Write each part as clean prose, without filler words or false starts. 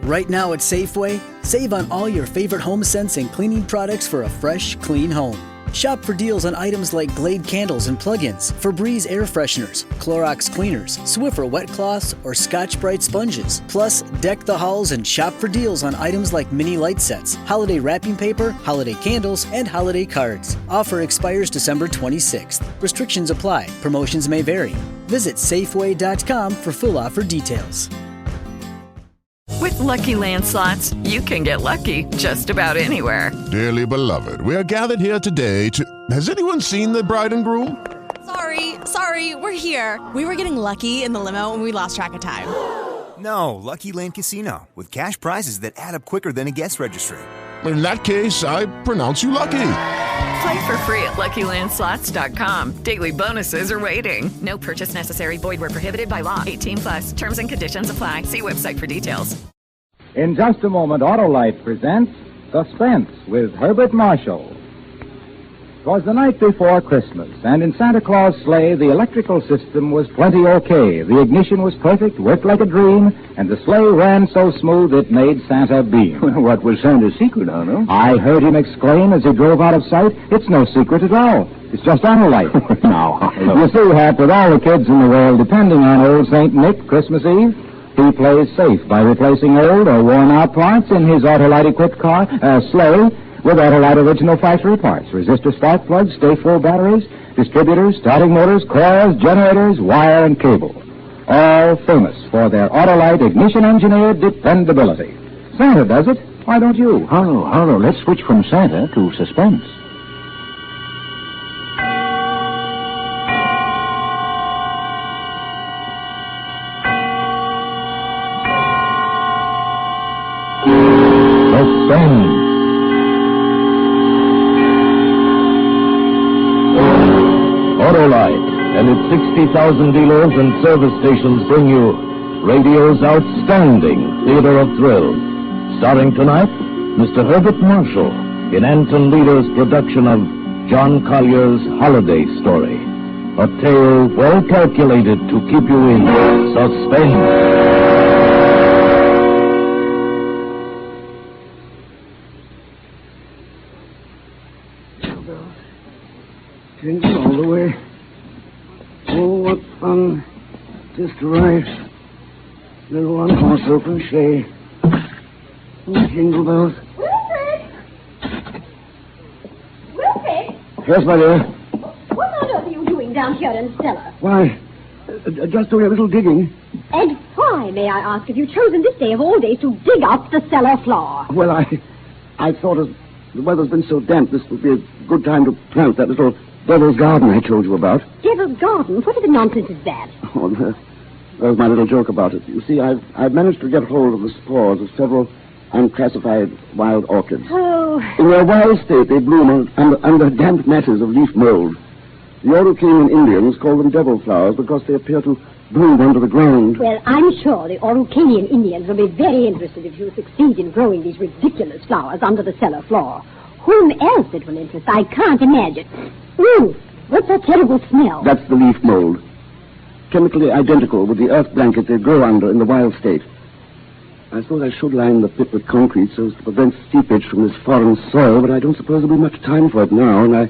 Right now at Safeway, save on all your favorite home scents and cleaning products for a fresh, clean home. Shop for deals on items like Glade candles and plug-ins, Febreze air fresheners, Clorox cleaners, Swiffer wet cloths, or Scotch-Brite sponges. Plus, deck the halls and shop for deals on items like mini light sets, holiday wrapping paper, holiday candles, and holiday cards. Offer expires December 26th. Restrictions apply. Promotions may vary. Visit Safeway.com for full offer details. With Lucky Land Slots, you can get lucky just about anywhere. Dearly beloved, we are gathered here today to... Has anyone seen the bride and groom? Sorry, we're here. We were getting lucky in the limo and we lost track of time. No, Lucky Land Casino, with cash prizes that add up quicker than a guest registry. In that case, I pronounce you lucky. Play for free at LuckyLandSlots.com. Daily bonuses are waiting. No purchase necessary. Void where prohibited by law. 18+. Terms and conditions apply. See website for details. In just a moment, Autolite presents Suspense with Herbert Marshall. 'Twas the night before Christmas, and in Santa Claus' sleigh, the electrical system was plenty okay. The ignition was perfect, worked like a dream, and the sleigh ran so smooth it made Santa beam. What was Santa's secret, Arno? I heard him exclaim as he drove out of sight, "It's no secret at all. It's just Autolite." Now, You see, Hap, with all the kids in the world depending on old St. Nick Christmas Eve, he plays safe by replacing old or worn-out parts in his Autolite-equipped sleigh, with Autolite original factory parts: resistor spark plugs, stay-full batteries, distributors, starting motors, coils, generators, wire, and cable. All famous for their Autolite ignition-engineered dependability. Santa does it. Why don't you? Arno, let's switch from Santa to Suspense. Suspense. Autolite and its 60,000 dealers and service stations bring you radio's outstanding theater of thrills. Starring tonight, Mr. Herbert Marshall in Anton Leader's production of John Collier's Holiday Story. A tale well calculated to keep you in suspense. Jingle all the way. Oh, what fun. Just right. Little one-horse open sleigh. Oh, jingle bells. Wilfred! Yes, my dear. What on earth are you doing down here in the cellar? Why, just doing a little digging. And why, may I ask, have you chosen this day of all days to dig up the cellar floor? Well, I thought as the weather's been so damp, this would be a good time to plant that little Devil's Garden I told you about. Devil's Garden? What sort of nonsense is that? Oh, that was my little joke about it. You see, I've managed to get hold of the spores of several unclassified wild orchids. Oh. In their wild state, they bloom under damp masses of leaf mold. The Araucanian Indians call them devil flowers because they appear to bloom under the ground. Well, I'm sure the Araucanian Indians will be very interested if you succeed in growing these ridiculous flowers under the cellar floor. Whom else it will interest, I can't imagine. Ooh, what's that terrible smell? That's the leaf mold. Chemically identical with the earth blanket they grow under in the wild state. I suppose I should line the pit with concrete so as to prevent seepage from this foreign soil, but I don't suppose there'll be much time for it now, and I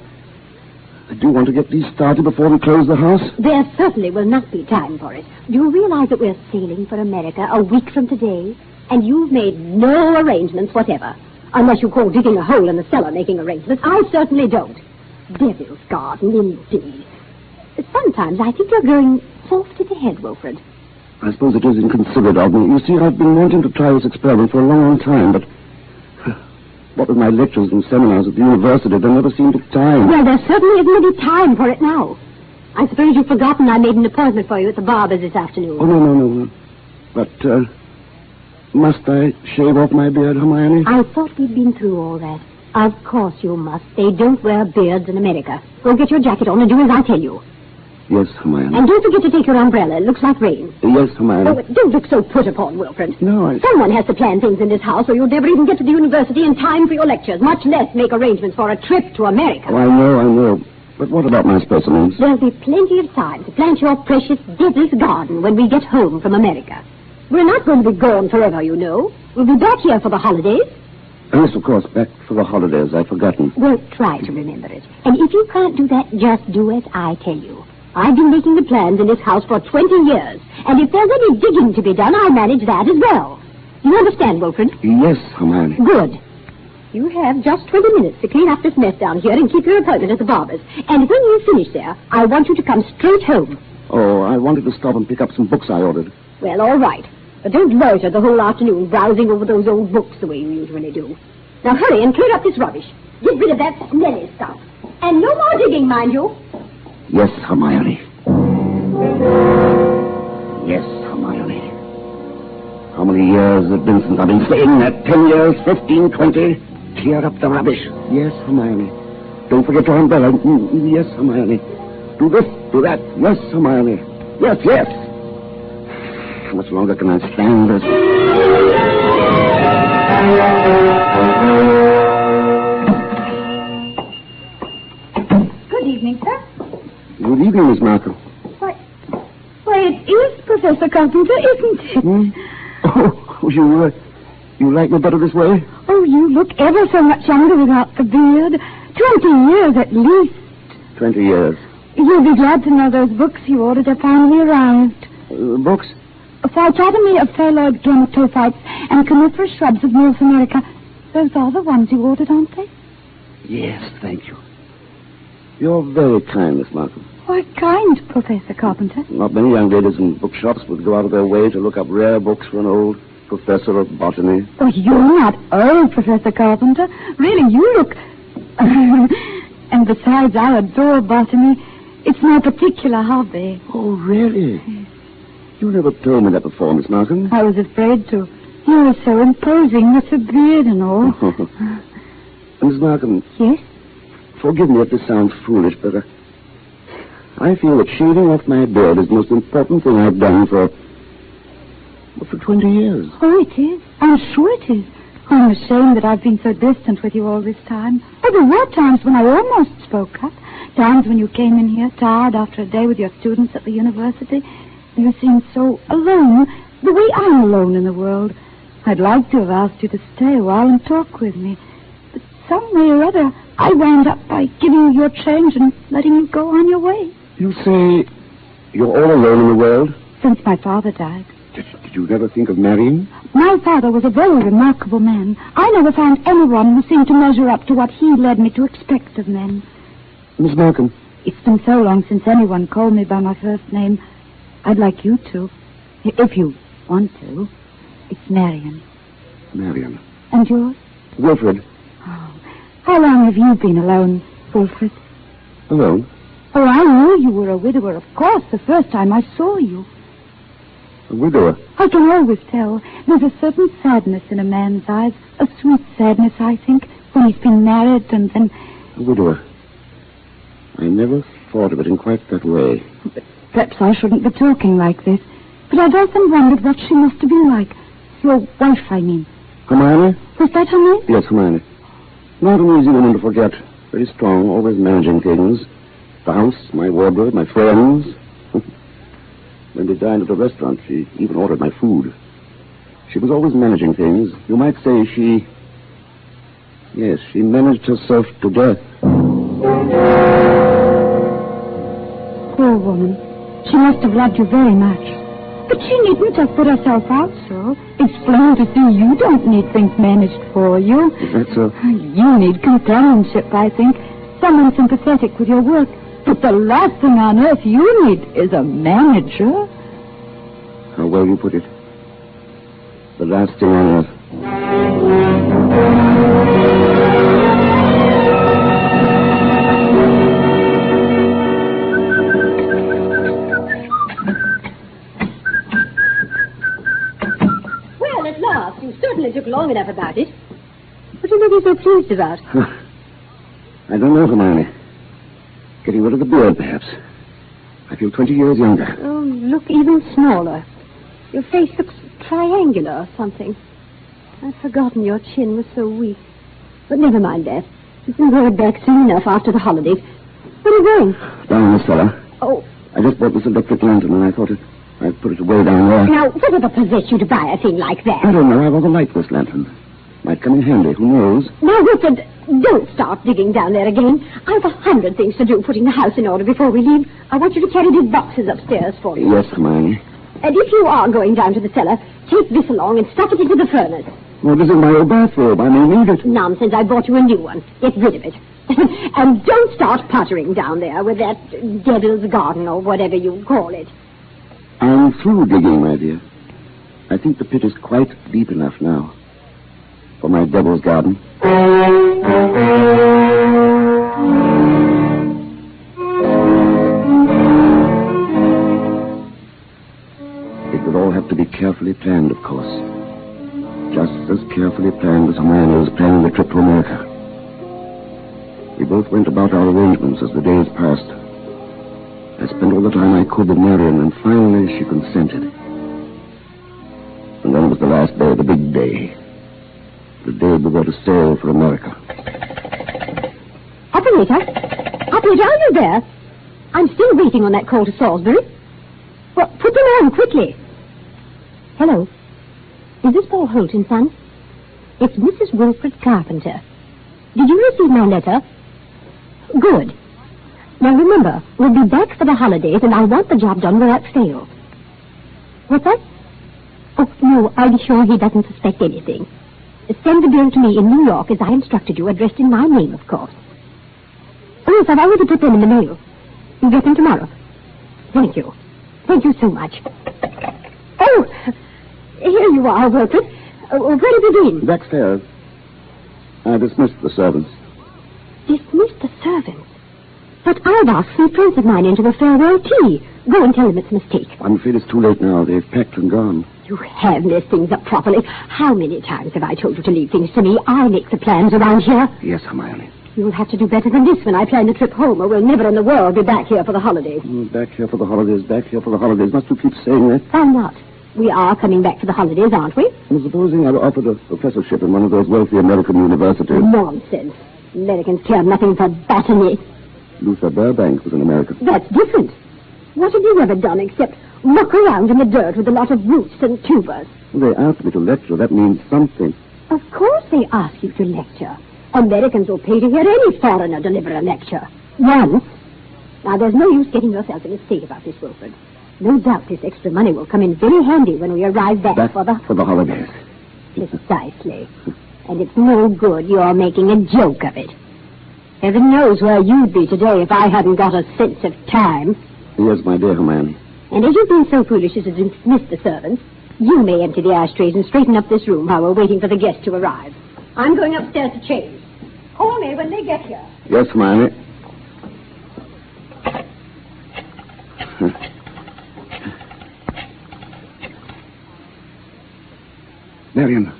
do want to get these started before we close the house. There certainly will not be time for it. Do you realize that we're sailing for America a week from today? And you've made no arrangements whatever. Unless you call digging a hole in the cellar making arrangements. I certainly don't. Devil's Garden, indeed. Sometimes I think you're growing soft in the head, Wilfred. I suppose it is inconsiderate of me. You see, I've been wanting to try this experiment for a long time, but what with my lectures and seminars at the university, there never seemed a time. Well, there certainly isn't any time for it now. I suppose you've forgotten I made an appointment for you at the barber's this afternoon. Oh, no. But, must I shave off my beard, Hermione? I thought we'd been through all that. Of course you must. They don't wear beards in America. Go get your jacket on and do as I tell you. Yes, Hermione. And don't forget to take your umbrella. It looks like rain. Yes, Hermione. Oh, don't look so put upon, Wilfred. No, Someone has to plan things in this house, or you'll never even get to the university in time for your lectures, much less make arrangements for a trip to America. Oh, I know. But what about my specimens? There'll be plenty of time to plant your precious Devil's Garden when we get home from America. We're not going to be gone forever, you know. We'll be back here for the holidays. Yes, of course, back for the holidays. I'd forgotten. Well, try to remember it. And if you can't do that, just do as I tell you. I've been making the plans in this house for 20 years. And if there's any digging to be done, I'll manage that as well. You understand, Wilfred? Yes, Hermione. Good. You have just 20 minutes to clean up this mess down here and keep your appointment at the barber's. And when you finish there, I want you to come straight home. Oh, I wanted to stop and pick up some books I ordered. Well, all right. But don't loiter the whole afternoon browsing over those old books the way you usually do. Now hurry and clear up this rubbish. Get rid of that smelly stuff. And no more digging, mind you. Yes, Hermione. Yes, Hermione. How many years has it been since I've been saying that? 10 years, 15, 20? Clear up the rubbish. Yes, Hermione. Don't forget your umbrella. Yes, Hermione. Do this, do that. Yes, Hermione. Yes, yes. How much longer can I stand this? Good evening, sir. Good evening, Miss Markham. Why, it is Professor Carpenter, isn't it? Oh, you like me better this way? Oh, you look ever so much younger without the beard. 20 years at least. 20 years. You'll be glad to know those books you ordered have finally arrived. Books? Phytotomy of Phalloid Gametophytes and Coniferous Shrubs of North America. Those are the ones you ordered, aren't they? Yes, thank you. You're very kind, Miss Markham. What kind, Professor Carpenter? Not many young ladies in bookshops would go out of their way to look up rare books for an old professor of botany. Oh, you're not old, Professor Carpenter. Really, you look... And besides, I adore botany. It's my particular hobby. Oh, really? You never told me that before, Miss Markham. I was afraid to. You were so imposing with a beard and all. Miss Markham. Yes? Forgive me if this sounds foolish, but I feel that shaving off my beard is the most important thing I've done for 20 years. Oh, it is. I'm sure it is. I'm ashamed that I've been so distant with you all this time. Oh, there were times when I almost spoke up. Times when you came in here tired after a day with your students at the university. You seemed so alone, the way I'm alone in the world. I'd like to have asked you to stay a while and talk with me. But some way or other, I wound up by giving you your change and letting you go on your way. You say you're all alone in the world? Since my father died. Did you never think of marrying? My father was a very remarkable man. I never found anyone who seemed to measure up to what he led me to expect of men. Miss Markham. It's been so long since anyone called me by my first name. I'd like you to, if you want to. It's Marion. Marion. And yours? Wilfred. Oh, how long have you been alone, Wilfred? Alone? Oh, I knew you were a widower, of course, the first time I saw you. A widower? I can always tell. There's a certain sadness in a man's eyes, a sweet sadness, I think, when he's been married and then... A widower. I never thought of it in quite that way. Perhaps I shouldn't be talking like this, but I've often wondered what she must have been like. Your wife, I mean. Hermione? Was that her name? Yes, Hermione. Not an easy woman to forget. Very strong, always managing things. The house, my wardrobe, my friends. When we dined at a restaurant, she even ordered my food. She was always managing things. You might say she... Yes, she managed herself to death. Poor woman. She must have loved you very much. But she needn't have put herself out so. It's plain to see you don't need things managed for you. Is that so? You need companionship, I think. Someone sympathetic with your work. But the last thing on earth you need is a manager. How well you put it. The last thing on earth. Well, at last. You certainly took long enough about it. What are you looking so pleased about? I don't know, Hermione. Getting rid of the beard, perhaps. I feel 20 years younger. Oh, you look even smaller. Your face looks triangular or something. I'd forgotten your chin was so weak. But never mind that. You can grow it back soon enough after the holidays. Where are you going? Down in the cellar. Oh. I just bought this electric lantern and I thought I put it away down there. Now, whatever possessed you to buy a thing like that? I don't know. I want to light this lantern. Might come in handy. Who knows? Now, Wilfred, don't start digging down there again. I've 100 things to do putting the house in order before we leave. I want you to carry these boxes upstairs for me. Yes, Hermione. And if you are going down to the cellar, take this along and stuff it into the furnace. Well, this is my old bathrobe. I may need it. Nonsense. I bought you a new one. Get rid of it. And don't start pottering down there with that devil's garden or whatever you call it. I'm through digging, my dear. I think the pit is quite deep enough now for my devil's garden. It would all have to be carefully planned, of course. Just as carefully planned as Hermione was planning the trip to America. We both went about our arrangements as the days passed. I spent all the time I could with Marion, and finally she consented. And then it was the last day, the big day. The day we were to sail for America. Operator, are you there? I'm still waiting on that call to Salisbury. Well, put them on quickly. Hello. Is this Paul Holt and Son? It's Mrs. Wilfred Carpenter. Did you receive my letter? Good. Now remember, we'll be back for the holidays, and I want the job done without fail. What's that? Oh, no, I'll be sure he doesn't suspect anything. Send the bill to me in New York as I instructed you, addressed in my name, of course. Oh, yes, I've already put them in the mail. You'll get them tomorrow. Thank you. Thank you so much. Oh, here you are, Wilfred. Where have you been? Backstairs. I dismissed the servants. Dismissed the servants? But I've asked some friends of mine into a farewell tea. Go and tell them it's a mistake. I'm afraid it's too late now. They've packed and gone. You have messed things up properly. How many times have I told you to leave things to me? I make the plans around here. Yes, Hermione. You'll have to do better than this when I plan the trip home, or we'll never in the world be back here for the holidays. Back here for the holidays, back here for the holidays. Must you keep saying that? Why not? We are coming back for the holidays, aren't we? And supposing I were offered a professorship in one of those wealthy American universities. Nonsense. Americans care nothing for botany. Luther Burbank was an American. That's different. What have you ever done except muck around in the dirt with a lot of roots and tubers? Well, they asked me to lecture. That means something. Of course they ask you to lecture. Americans will pay to hear any foreigner deliver a lecture. Once. Now, there's no use getting yourself in a state about this, Wilfred. No doubt this extra money will come in very handy when we arrive back for the holidays. Precisely. And it's no good your making a joke of it. Heaven knows where you'd be today if I hadn't got a sense of time. Yes, my dear Hermione. And as you've been so foolish as to dismiss the servants, you may empty the ashtrays and straighten up this room while we're waiting for the guests to arrive. I'm going upstairs to change. Call me when they get here. Yes, Hermione. Marion,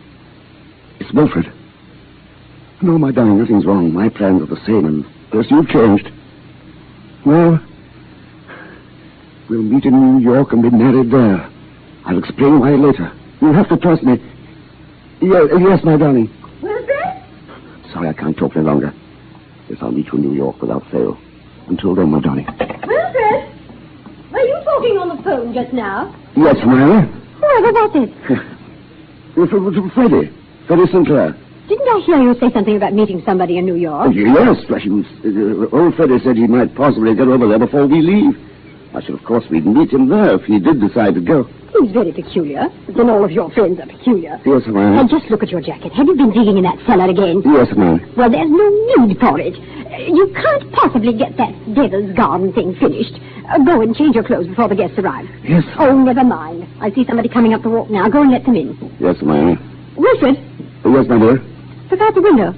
it's Wilfred. No, my darling, nothing's wrong. My plans are the same, and of course you've changed. Well, we'll meet in New York and be married there. I'll explain why later. You'll have to trust me. Yes, my darling. Wilfred? Sorry, I can't talk any longer. Yes, I'll meet you in New York without fail. Until then, my darling. Wilfred? Were you talking on the phone just now? Yes, Hermione. Whoever was it? Freddie. Freddie Sinclair. Didn't I hear you say something about meeting somebody in New York? Yes, old Freddie said he might possibly get over there before we leave. I should, of course, we'd meet him there if he did decide to go. He's very peculiar. Then all of your friends are peculiar. Yes, Hermione. And just look at your jacket. Have you been digging in that cellar again? Yes, Hermione. Well, there's no need for it. You can't possibly get that devil's garden thing finished. Go and change your clothes before the guests arrive. Yes. Oh, never mind. I see somebody coming up the walk now. Go and let them in. Yes, Hermione. Wilfred? Yes, my dear? Look out the window.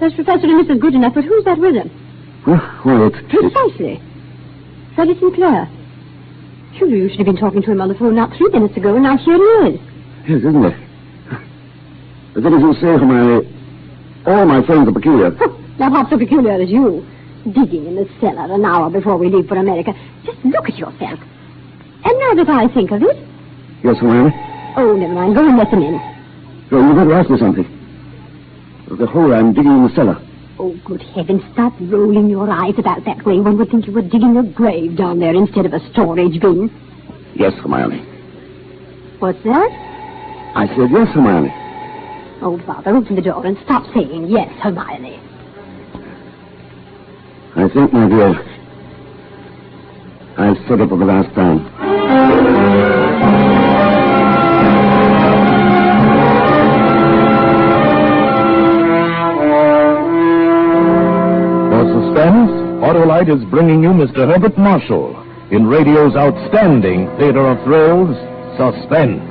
There's Professor and Mrs. Goodenough, but who's that with them? Well, it's... Precisely. Freddie Sinclair. Surely you should have been talking to him on the phone not 3 minutes ago, and now here he is. Yes, isn't it? But then as you say, Hermione, all my friends are peculiar. Not half so peculiar as you. Digging in the cellar an hour before we leave for America. Just look at yourself. And now that I think of it... Yes, Hermione? Oh, never mind. Go and let them in. So you better ask me something. The hole I'm digging in the cellar. Oh, good heavens, stop rolling your eyes about that way. One would think you were digging a grave down there instead of a storage bin. Yes, Hermione. What's that? I said yes, Hermione. Oh, Father, open the door and stop saying yes, Hermione. I think, my dear, I've said it for the last time. For Suspense, Autolite is bringing you Mr. Herbert Marshall in radio's outstanding theater of thrills, Suspense.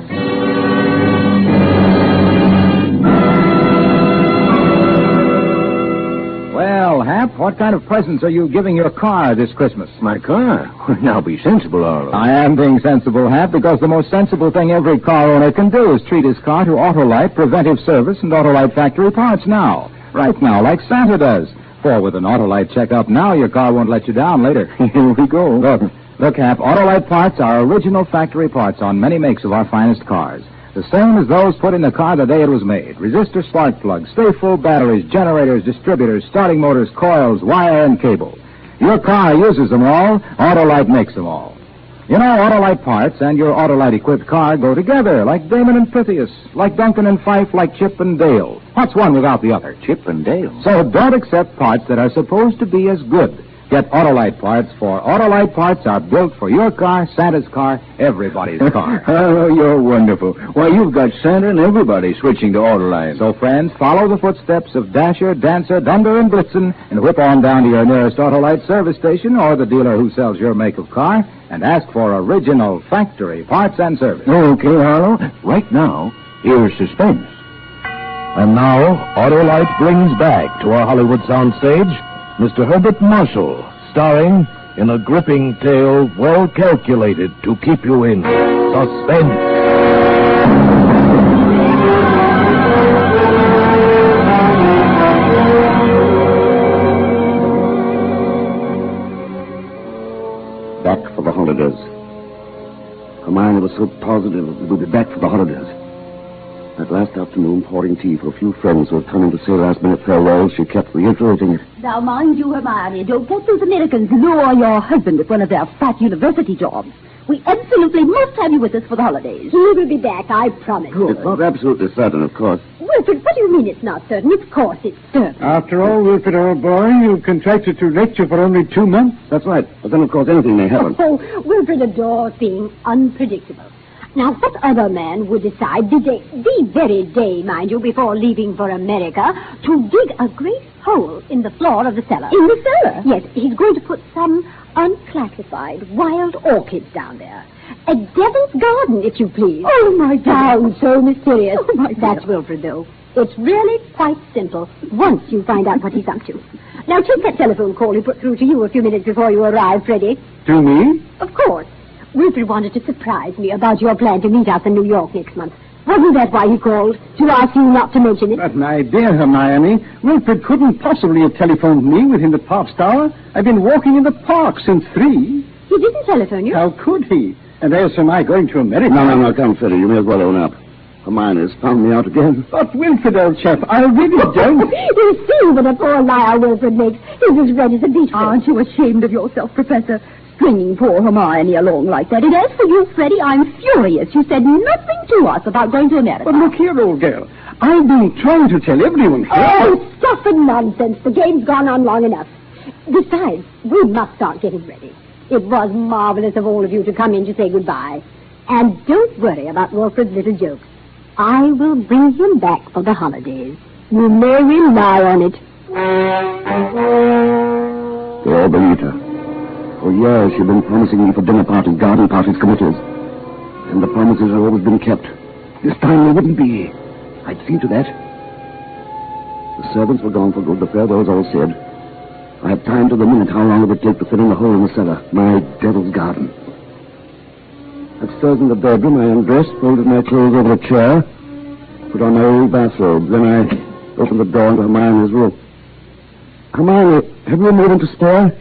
Well, Hap, what kind of presents are you giving your car this Christmas? My car? Now be sensible, Arlo. I am being sensible, Hap, because the most sensible thing every car owner can do is treat his car to Autolite preventive service and Autolite factory parts now. Right now, like Santa does. For with an Autolite checkup now, your car won't let you down later. Here we go. Look, Hap, Autolite parts are original factory parts on many makes of our finest cars. The same as those put in the car the day it was made. Resistor spark plugs, stay full batteries, generators, distributors, starting motors, coils, wire, and cable. Your car uses them all. Autolite makes them all. You know, Autolite parts and your Autolite-equipped car go together, like Damon and Pythias, like Duncan and Fife, like Chip and Dale. What's one without the other? Chip and Dale. So don't accept parts that are supposed to be as good. Get Autolite parts, for Autolite parts are built for your car, Santa's car, everybody's car. Oh, you're wonderful. Why, you've got Santa and everybody switching to Autolite. So, friends, follow the footsteps of Dasher, Dancer, Dunder, and Blitzen, and whip on down to your nearest Autolite service station or the dealer who sells your make of car, and ask for original factory parts and service. Okay, Harlow. Right now, here's Suspense. And now, Autolite brings back to our Hollywood soundstage Mr. Herbert Marshall, starring in a gripping tale well calculated to keep you in suspense. Back for the holidays. Hermione was so positive that we'd be back for the holidays. That last afternoon, pouring tea for a few friends who had come in to say last-minute farewells, she kept reiterating it. Now, mind you, Hermione, don't let those Americans lure your husband with one of their fat university jobs. We absolutely must have you with us for the holidays. He will be back, I promise. Good. It's not absolutely certain, of course. Wilfred, what do you mean it's not certain? Of course it's certain. After all, Wilfred, old boy, you contracted to lecture for only 2 months. That's right. But then, of course, anything may happen. Oh, Wilfred adores being unpredictable. Now, what other man would decide the very day, mind you, before leaving for America, to dig a great hole in the floor of the cellar? In the cellar? Yes, he's going to put some unclassified wild orchids down there. A devil's garden, if you please. Oh, my God. Sounds so mysterious. Oh, my God. That's Wilfred, though. It's really quite simple, once you find out what he's up to. Now, take that telephone call he put through to you a few minutes before you arrived, Freddie. To me? Of course. Wilfred wanted to surprise me about your plan to meet us in New York next month. Wasn't that why he called? To ask you not to mention it? But, my dear Hermione, Wilfred couldn't possibly have telephoned me within the past hour. I've been walking in the park since 3. He didn't telephone you? How could he? And there's am I going to America. No, come, Freddie. You may as well own up. Hermione's found me out again. But, Wilfred, old chap, I really don't. You see what a poor liar Wilfred makes. He's as red as a beetroot. Aren't you ashamed of yourself, Professor? Stringing poor Hermione along like that. And as for you, Freddie, I'm furious. You said nothing to us about going to America. But look here, old girl. I've been trying to tell everyone here. Oh, stuff and nonsense. The game's gone on long enough. Besides, we must start getting ready. It was marvelous of all of you to come in to say goodbye. And don't worry about Wilfred's little jokes. I will bring him back for the holidays. You may rely on it. They all believed her. For years, she'd been promising me for dinner parties, garden parties, committees. And the promises had always been kept. This time they wouldn't be. I'd seen to that. The servants were gone for good, the farewells all said. I had timed to the minute how long it would take to fill in the hole in the cellar. My devil's garden. Upstairs in the bedroom, I undressed, folded my clothes over a chair, put on my old bathrobe. Then I opened the door into Hermione's room. Hermione, have you a moment to spare?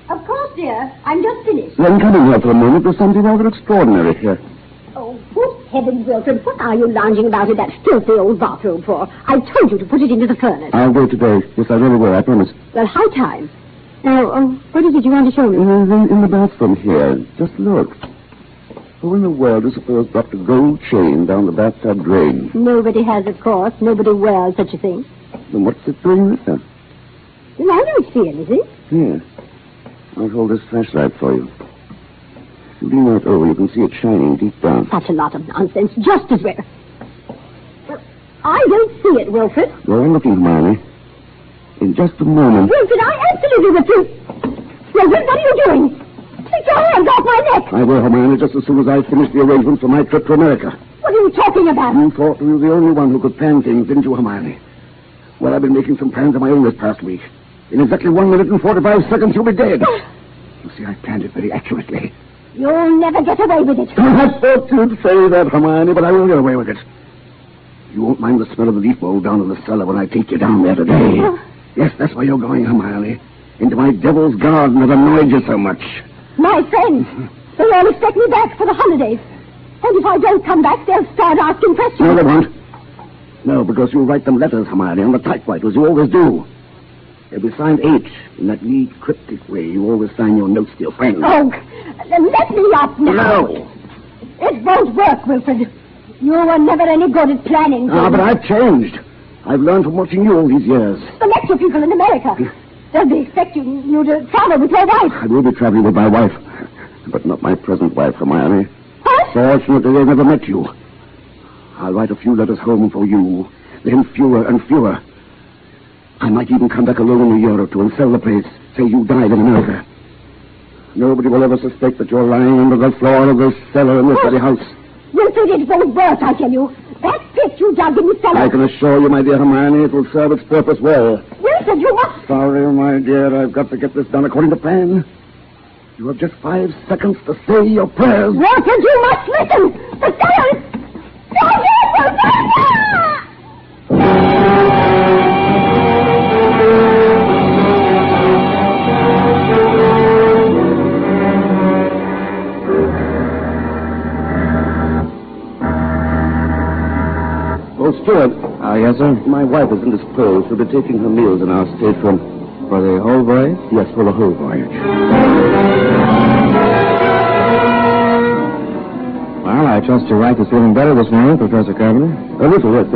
Of course, dear. I'm just finished. Then come in here for a moment. There's something rather extraordinary here. Oh, good heavens, Wilfred. What are you lounging about in that filthy old bathrobe for? I told you to put it into the furnace. I'll go today. Yes, I really will, I promise. Well, high time. Now, what is it you want to show me? In the bathroom here. Just look. Who in the world do you suppose dropped a gold chain down the bathtub drain? Nobody has, of course. Nobody wears such a thing. Then what's it doing with her? Well, I don't see anything. Here. I'll hold this flashlight for you. If you lean out over, you can see it shining deep down. Such a lot of nonsense. Just as well. I don't see it, Wilfred. Go on looking, Hermione. In just a moment. Wilfred, I absolutely refuse. Wilfred, what are you doing? Take your hands off my neck. I will, Hermione, just as soon as I finish the arrangements for my trip to America. What are you talking about? You thought you were the only one who could plan things, didn't you, Hermione? Well, I've been making some plans of my own this past week. In exactly 1 minute and 45 seconds, you'll be dead. You see, I planned it very accurately. You'll never get away with it. I thought you'd say that, Hermione, but I will get away with it. You won't mind the smell of the leaf mold down in the cellar when I take you down there today. Yes, that's where you're going, Hermione. Into my devil's garden that annoyed you so much. My friends, they'll all expect me back for the holidays. And if I don't come back, they'll start asking questions. No, they won't. No, because you'll write them letters, Hermione, on the typewriter, as you always do. They'll be signed H, in that neat, cryptic way you always sign your notes to your friends. Oh, then let me up now. No. It won't work, Wilfred. You were never any good at planning. But I've changed. I've learned from watching you all these years. The lecture people in America. They'll be expecting you to travel with your wife. I will be traveling with my wife, but not my present wife, Hermione. Huh? Fortunately, they've never met you. I'll write a few letters home for you, then fewer and fewer. I might even come back alone in a year or two and sell the place. Say you died in America. Nobody will ever suspect that you're lying under the floor of this cellar in this very house. Wilfred, it won't work, I tell you. That pit you dug in the cellar. I can assure you, my dear Hermione, it will serve its purpose well. Wilfred, you must... Sorry, my dear, I've got to get this done according to plan. You have just 5 seconds to say your prayers. Wilfred, you must listen. The cellar is... Oh, Stuart. Yes, sir? My wife is indisposed. She'll be taking her meals in our stateroom. For the whole voyage? Yes, for the whole voyage. Well, I trust your wife is feeling better this morning, Professor Carpenter. A little, yes,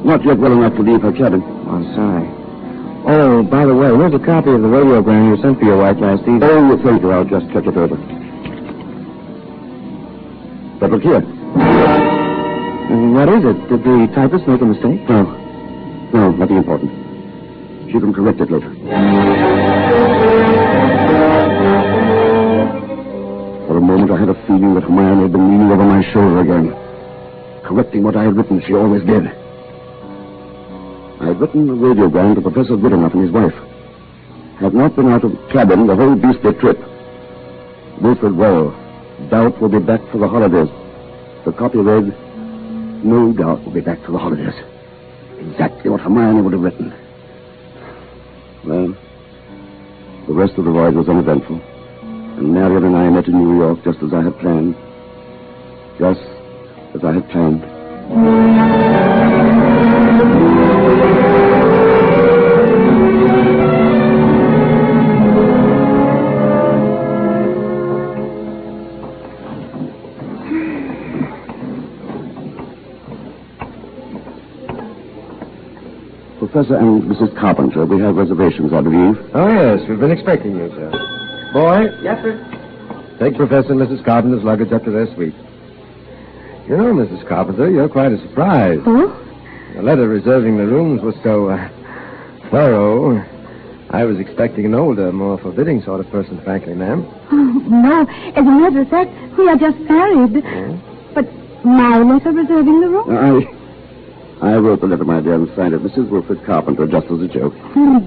not yet well enough to leave her cabin. I'm sorry. Oh, by the way, here's a copy of the radiogram you sent for your wife last evening. Oh, thank you. I'll just check it over. But look here. What is it? Did the typist make a mistake? No, nothing important. She can correct it later. For a moment, I had a feeling that Hermione had been leaning over my shoulder again, correcting what I had written. She always did. I had written a radiogram to Professor Goodenough and his wife. Had not been out of the cabin the whole beastly trip. Wilfred well. Doubt will be back for the holidays. The copy read, no doubt will be back for the holidays. Exactly what Hermione would have written. Well, the rest of the voyage was uneventful. And Marion and I met in New York just as I had planned. Just as I had planned. Professor and Mrs. Carpenter, we have reservations, I believe. Oh, yes, we've been expecting you, sir. Boy? Yes, sir. Take Professor and Mrs. Carpenter's luggage up to their suite. You know, Mrs. Carpenter, you're quite a surprise. Oh? The letter reserving the rooms was so, thorough. I was expecting an older, more forbidding sort of person, frankly, ma'am. Oh, no. As a matter of fact, we are just married. Yeah. But my letter reserving the room? I wrote the letter, my dear, and signed it. Mrs. Wilfred Carpenter, just as a joke.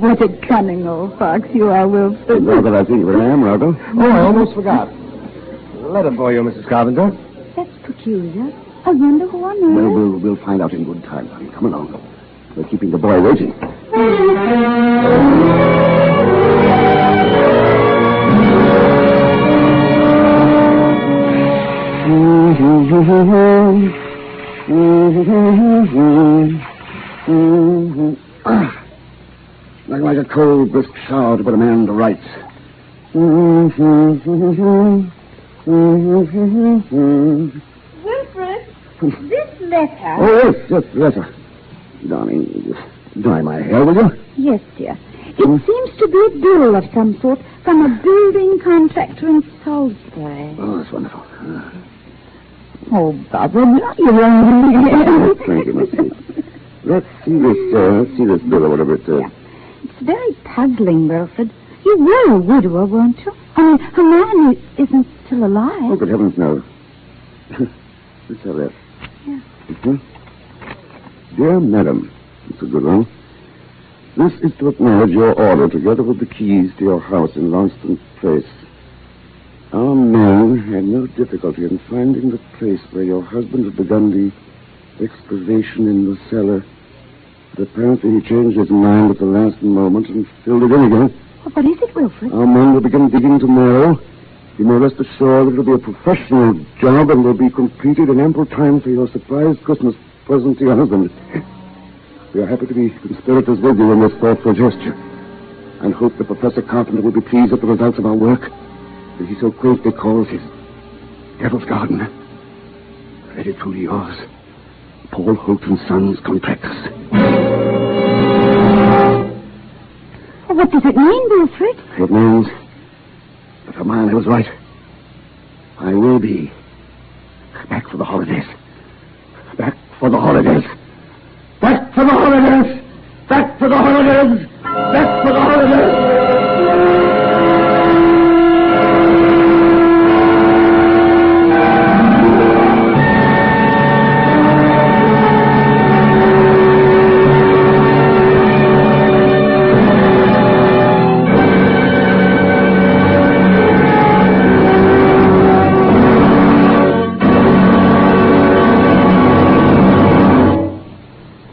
What a cunning old fox you are, Wilfred. Now that I think of it, I am, rather. Oh, I almost forgot. A letter for you, Mrs. Carpenter. That's peculiar. I wonder who on earth... Well, we'll find out in good time, honey. Come along. We're keeping the boy waiting. Like a cold, brisk shower to put a man to rights. Wilfred, this letter... Oh, yes, letter. Darling, dye my hair, will you? Yes, dear. It seems to be a bill of some sort from a building contractor in Salisbury. Oh, that's wonderful. Oh, Barbara, you're only... Thank you, Miss Smith. Let's see this bill or whatever it says. Yeah. It's very puzzling, Wilfred. You were a widower, weren't you? I mean, her man isn't still alive. Oh, good heavens, no. Let's have that. Yeah. Mm-hmm. Dear Madam, it's a good one. This is to acknowledge your order together with the keys to your house in Launceston Place. Our man had no difficulty in finding the place where your husband had begun the excavation in the cellar. But apparently he changed his mind at the last moment and filled it in again. Oh, what is it, Wilfred? Our man will begin digging tomorrow. You may rest assured that it will be a professional job and will be completed in ample time for your surprise Christmas present to your husband. We are happy to be conspirators with you in this thoughtful gesture, and hope that Professor Carpenter will be pleased at the results of our work that he so quaintly calls his Devil's Garden. Very truly yours, Paul Holt and Sons, Contractors. What does it mean, Wilfred? It means that Hermione was right. I will be back for the holidays. Back for the holidays. Back for the holidays! Back for the holidays! Back for the holidays!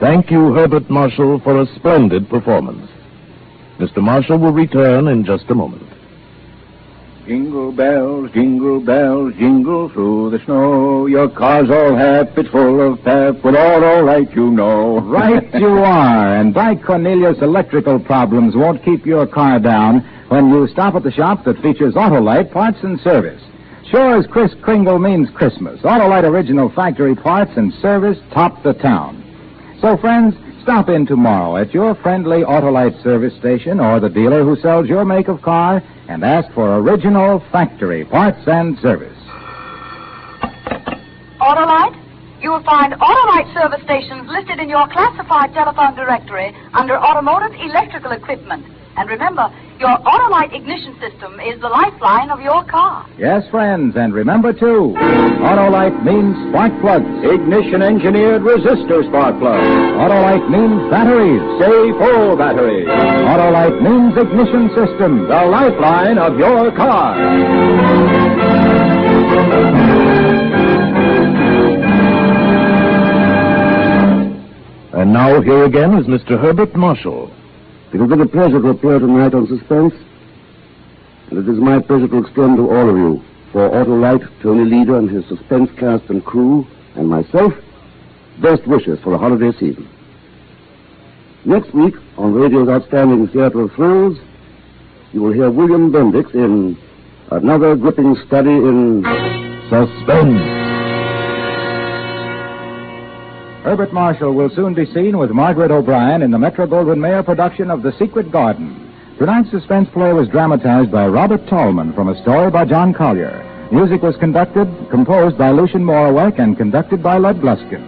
Thank you, Herbert Marshall, for a splendid performance. Mr. Marshall will return in just a moment. Jingle bells, jingle through the snow. Your car's all happy, it's full of pep, with all right, you know. Right you are, and Dyke Cornelius electrical problems won't keep your car down when you stop at the shop that features Autolite parts and service. Sure as Kris Kringle means Christmas, Autolite original factory parts and service top the town. So, friends, stop in tomorrow at your friendly Autolite service station or the dealer who sells your make of car and ask for original factory parts and service. Autolite? You will find Autolite service stations listed in your classified telephone directory under Automotive Electrical Equipment. And remember, your Autolite ignition system is the lifeline of your car. Yes, friends, and remember, too, Autolite means spark plugs. Ignition-engineered resistor spark plugs. Autolite means batteries. Stay full batteries. Autolite means ignition system. The lifeline of your car. And now here again is Mr. Herbert Marshall. It has been a pleasure to appear tonight on Suspense, and it is my pleasure to extend to all of you, for Autolite, Tony Leader and his Suspense cast and crew, and myself, best wishes for the holiday season. Next week, on radio's outstanding Theater of Thrills, you will hear William Bendix in another gripping study in Suspense. Herbert Marshall will soon be seen with Margaret O'Brien in the Metro-Goldwyn-Mayer production of The Secret Garden. Tonight's suspense play was dramatized by Robert Tallman from a story by John Collier. Music was composed by Lucien Morawek and conducted by Lud Gluskin.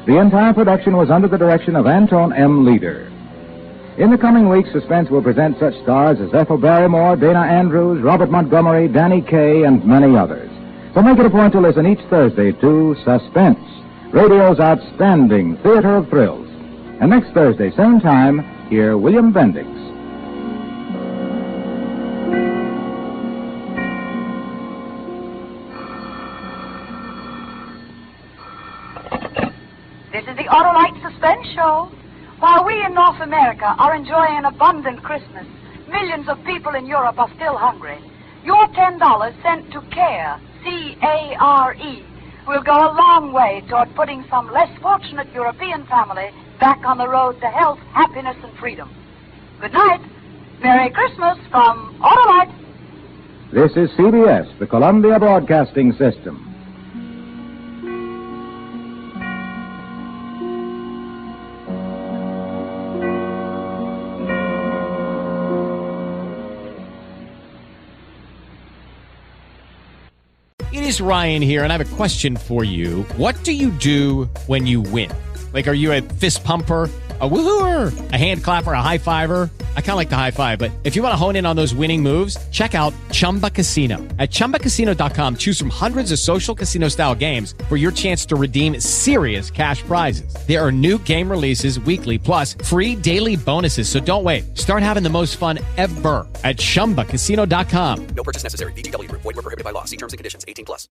The entire production was under the direction of Anton M. Leader. In the coming weeks, Suspense will present such stars as Ethel Barrymore, Dana Andrews, Robert Montgomery, Danny Kaye, and many others. So make it a point to listen each Thursday to Suspense, radio's outstanding theater of thrills. And next Thursday, same time, hear William Bendix. This is the Autolite Suspense Show. While we in North America are enjoying an abundant Christmas, millions of people in Europe are still hungry. Your $10 sent to CARE, C-A-R-E, will go a long way toward putting some less fortunate European family back on the road to health, happiness, and freedom. Good night. Merry Christmas from Autolite. This is CBS, the Columbia Broadcasting System. It is Ryan here, and I have a question for you. What do you do when you win? Like, are you a fist pumper, a woohooer, a hand clapper, a high fiver? I kind of like the high five, but if you want to hone in on those winning moves, check out Chumba Casino. At ChumbaCasino.com, choose from hundreds of social casino-style games for your chance to redeem serious cash prizes. There are new game releases weekly, plus free daily bonuses, so don't wait. Start having the most fun ever at ChumbaCasino.com. No purchase necessary. VGW Group. Void where prohibited by law. See terms and conditions. 18+.